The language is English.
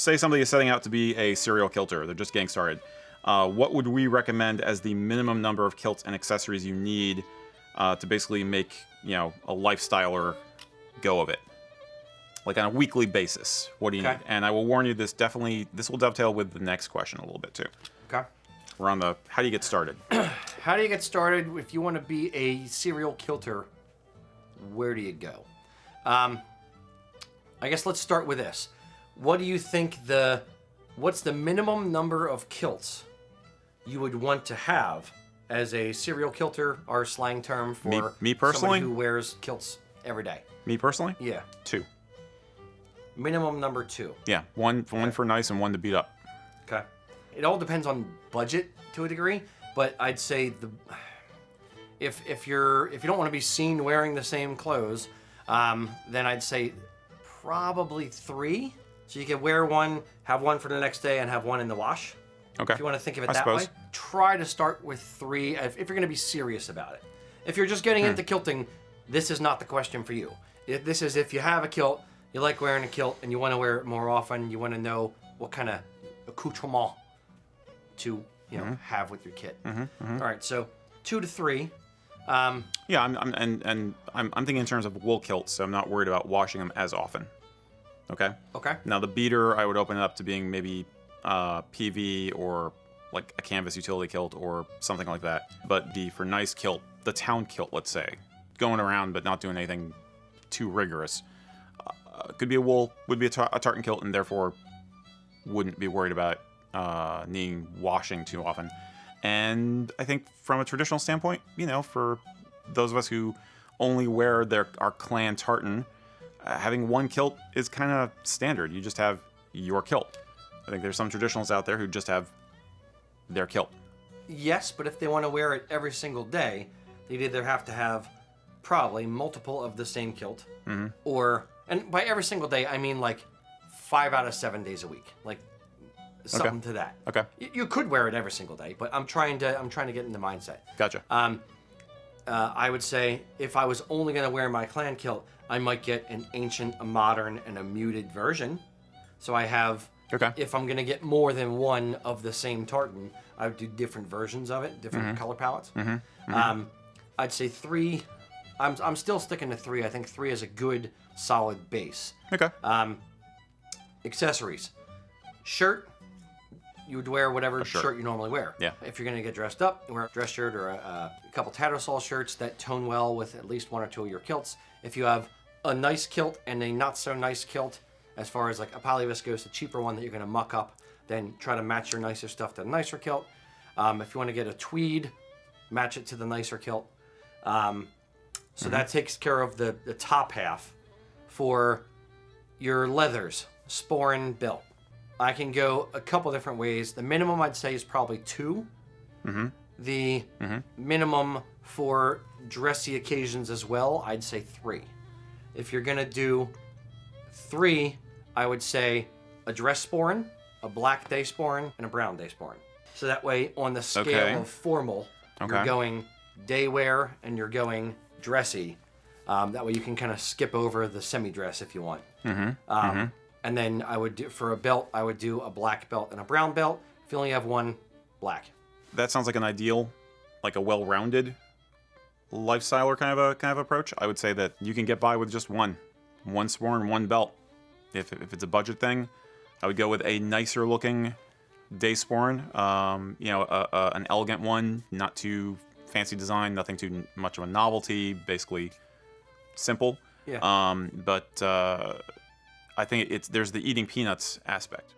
say somebody is setting out to be a serial kilter. They're just getting started. What would we recommend as the minimum number of kilts and accessories you need to basically make, a lifestyler go of it? Like on a weekly basis, what do you need? And I will warn you, this will dovetail with the next question a little bit too. Okay. We're on the, how do you get started? How do you get started if you want to be a serial kilter? Where do you go? I guess let's start with this. What do you think what's the minimum number of kilts you would want to have as a serial kilter, our slang term for me personally? Somebody who wears kilts every day? Me personally? Yeah. 2. Minimum number 2. Yeah, one for nice and one to beat up. Okay. It all depends on budget to a degree, but I'd say if you don't want to be seen wearing the same clothes, then I'd say probably 3. So you can wear one, have one for the next day, and have one in the wash. Okay. If you want to think of it that way, try to start with 3 if you're going to be serious about it. If you're just getting into kilting, this is not the question for you. This is if you have a kilt, you like wearing a kilt, and you want to wear it more often, you want to know what kind of accoutrement to have with your kit. All right, so 2 to 3. Yeah, I'm thinking in terms of wool kilts, so I'm not worried about washing them as often. Okay. Okay. Now the beater, I would open it up to being maybe PV or like a canvas utility kilt or something like that. But for nice kilt, the town kilt, let's say, going around but not doing anything too rigorous, could be a wool, would be a tartan kilt, and therefore wouldn't be worried about needing washing too often. And I think from a traditional standpoint, for those of us who only wear our clan tartan, having one kilt is kind of standard. You just have your kilt. I think there's some traditionalists out there who just have their kilt. Yes, but if they want to wear it every single day, they'd either have to have probably multiple of the same kilt, or, and by every single day, I mean like 5 out of 7 days a week, like something to that. Okay. You could wear it every single day, but I'm trying to get in the mindset. Gotcha. I would say if I was only going to wear my clan kilt, I might get an ancient, a modern, and a muted version. So I have, if I'm going to get more than one of the same tartan, I would do different versions of it, different color palettes. I'd say 3. I'm still sticking to 3. I think 3 is a good, solid base. Okay. Accessories. Shirt. You would wear whatever shirt you normally wear. Yeah. If you're going to get dressed up, you wear a dress shirt or a couple Tattersall shirts that tone well with at least 1 or 2 of your kilts. If you have a nice kilt and a not so nice kilt, as far as like a polyviscose, a cheaper one that you're going to muck up, then try to match your nicer stuff to the nicer kilt. If you want to get a tweed, match it to the nicer kilt. So that takes care of the top half. For your leathers, sporran belt, I can go a couple different ways. The minimum I'd say is probably 2. The minimum for dressy occasions as well, I'd say 3. If you're gonna do 3, I would say a dress sporran, a black day sporran, and a brown day sporran. So that way, on the scale of formal, you're going day wear and you're going dressy. That way you can kind of skip over the semi-dress if you want. And then I would do, for a belt, I would do a black belt and a brown belt. If you only have one, black. That sounds like an ideal, like a well-rounded lifestyle or kind of approach. I would say that you can get by with just one sporran, one belt. If it's a budget thing, I would go with a nicer looking day sporran. An elegant one, not too fancy design, nothing too much of a novelty, basically simple. Yeah. But I think there's the eating peanuts aspect.